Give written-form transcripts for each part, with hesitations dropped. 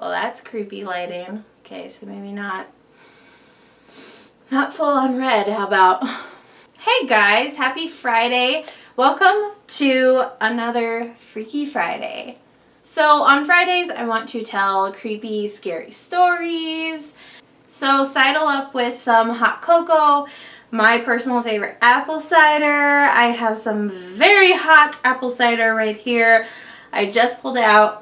Well, that's creepy lighting. Okay, so maybe not full on red. How about? Hey guys, happy Friday. Welcome to another Freaky Friday. So on Fridays, I want to tell creepy, scary stories. So sidle up with some hot cocoa, my personal favorite apple cider. I have some very hot apple cider right here. I just pulled it out.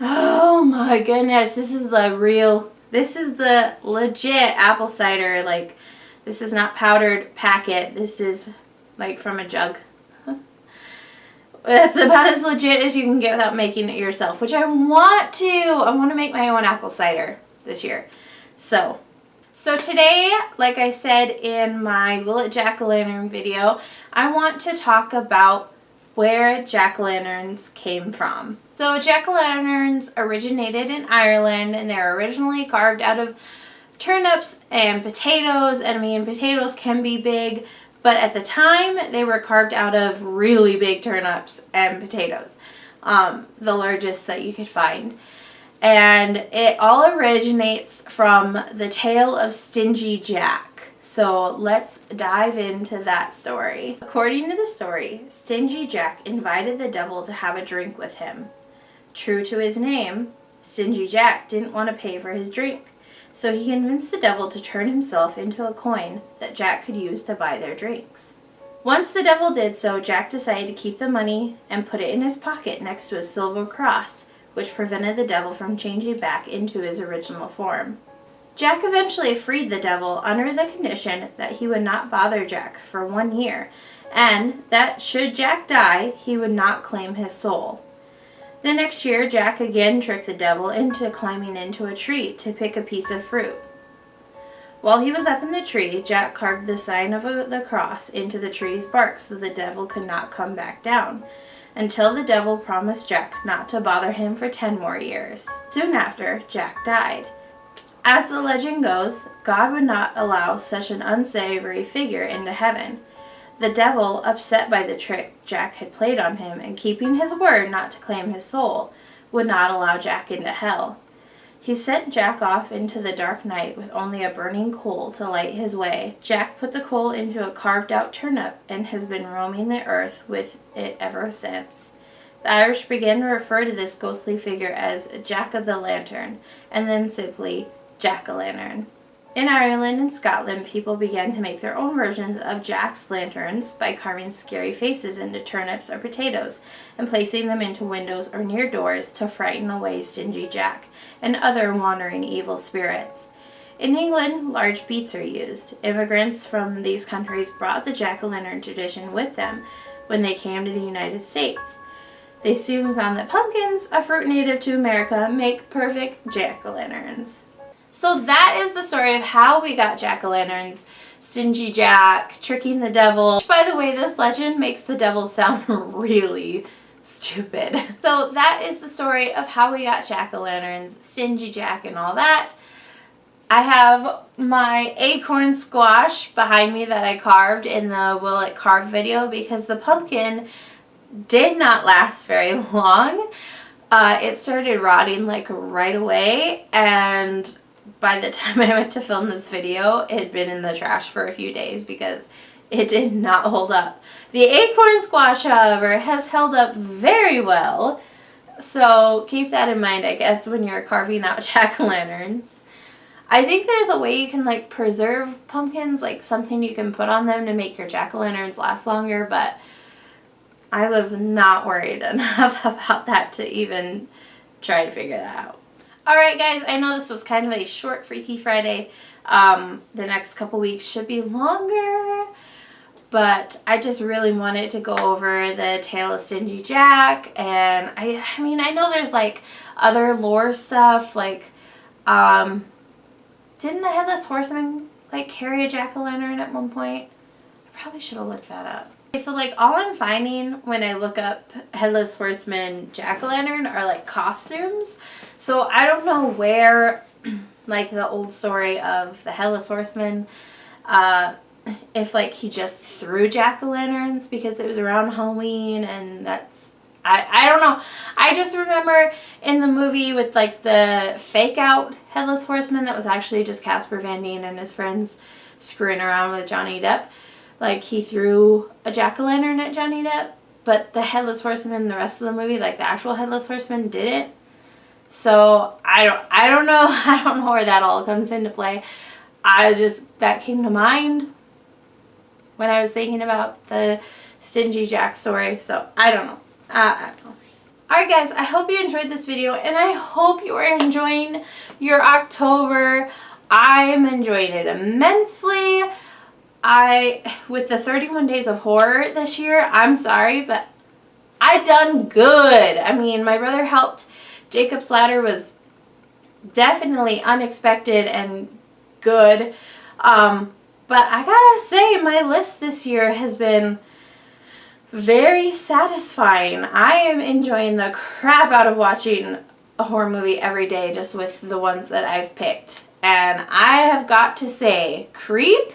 Oh my goodness, this is the legit apple cider. Like, this is not powdered packet. This is like from a jug. That's about as legit as you can get without making it yourself, which I want to make my own apple cider this year. So today, like I said in my Will It Jack-o'-lantern video, I want to talk about where jack-o'-lanterns came from. So jack-o'-lanterns originated in Ireland, and they're originally carved out of turnips and potatoes. And I mean, potatoes can be big, but at the time they were carved out of really big turnips and potatoes, the largest that you could find. And it all originates from the tale of Stingy Jack. So let's dive into that story. According to the story, Stingy Jack invited the devil to have a drink with him. True to his name, Stingy Jack didn't want to pay for his drink, so he convinced the devil to turn himself into a coin that Jack could use to buy their drinks. Once the devil did so, Jack decided to keep the money and put it in his pocket next to a silver cross, which prevented the devil from changing back into his original form. Jack eventually freed the devil under the condition that he would not bother Jack for 1 year, and that should Jack die, he would not claim his soul. The next year, Jack again tricked the devil into climbing into a tree to pick a piece of fruit. While he was up in the tree, Jack carved the sign of the cross into the tree's bark so the devil could not come back down, until the devil promised Jack not to bother him for 10 more years. Soon after, Jack died. As the legend goes, God would not allow such an unsavory figure into heaven. The devil, upset by the trick Jack had played on him and keeping his word not to claim his soul, would not allow Jack into hell. He sent Jack off into the dark night with only a burning coal to light his way. Jack put the coal into a carved-out turnip and has been roaming the earth with it ever since. The Irish began to refer to this ghostly figure as Jack of the Lantern, and then simply Jack-o'-lantern. In Ireland and Scotland, people began to make their own versions of Jack's lanterns by carving scary faces into turnips or potatoes and placing them into windows or near doors to frighten away Stingy Jack and other wandering evil spirits. In England, large beets are used. Immigrants from these countries brought the jack-o'-lantern tradition with them when they came to the United States. They soon found that pumpkins, a fruit native to America, make perfect jack-o'-lanterns. So that is the story of how we got jack-o'-lanterns. Stingy Jack, tricking the devil. Which, by the way, this legend makes the devil sound really stupid. So that is the story of how we got jack-o'-lanterns, Stingy Jack and all that. I have my acorn squash behind me that I carved in the Will It Carve video because the pumpkin did not last very long. It started rotting like right away, and by the time I went to film this video, it had been in the trash for a few days because it did not hold up. The acorn squash, however, has held up very well. So keep that in mind, I guess, when you're carving out jack-o'-lanterns. I think there's a way you can like preserve pumpkins, like something you can put on them to make your jack-o'-lanterns last longer, but I was not worried enough about that to even try to figure that out. Alright guys, I know this was kind of a short Freaky Friday. The next couple weeks should be longer, but I just really wanted to go over the tale of Stingy Jack, and I mean, I know there's like other lore stuff, like, didn't the Headless Horseman like carry a jack-o'-lantern at one point? I probably should have looked that up. So like all I'm finding when I look up Headless Horseman jack-o'-lantern are like costumes. So I don't know where like the old story of the Headless Horseman, if like he just threw jack-o'-lanterns because it was around Halloween and that's I don't know. I just remember in the movie with like the fake out Headless Horseman that was actually just Casper Van Dien and his friends screwing around with Johnny Depp. Like he threw a jack-o'-lantern at Johnny Depp, but the Headless Horseman, the rest of the movie, like the actual Headless Horseman, didn't. So I don't know. I don't know where that all comes into play. That came to mind when I was thinking about the Stingy Jack story. So I don't know. I don't know. Alright guys, I hope you enjoyed this video and I hope you are enjoying your October. I am enjoying it immensely. With the 31 Days of Horror this year, I'm sorry, but I done good. I mean, my brother helped. Jacob's Ladder was definitely unexpected and good. But I gotta say, my list this year has been very satisfying. I am enjoying the crap out of watching a horror movie every day just with the ones that I've picked. And I have got to say, Creep,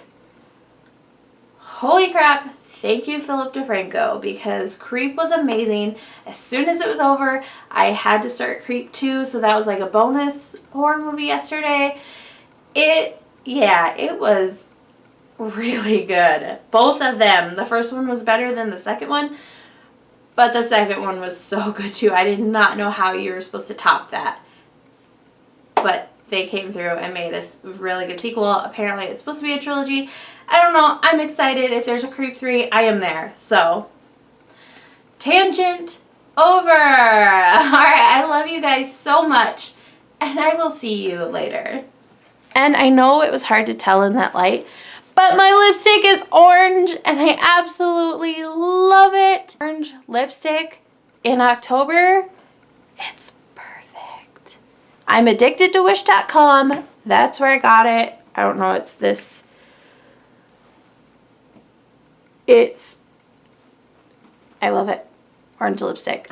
holy crap, thank you Philip DeFranco, because Creep was amazing. As soon as it was over, I had to start Creep 2, so that was like a bonus horror movie yesterday. It was really good. Both of them. The first one was better than the second one, but the second one was so good too. I did not know how you were supposed to top that. But they came through and made a really good sequel. Apparently it's supposed to be a trilogy. I don't know. I'm excited. If there's a Creep 3, I am there. So, tangent over. Alright, I love you guys so much, and I will see you later. And I know it was hard to tell in that light, but my lipstick is orange and I absolutely love it. Orange lipstick in October, it's perfect. I'm addicted to wish.com. That's where I got it. I don't know, it's this. I love it. Orange lipstick.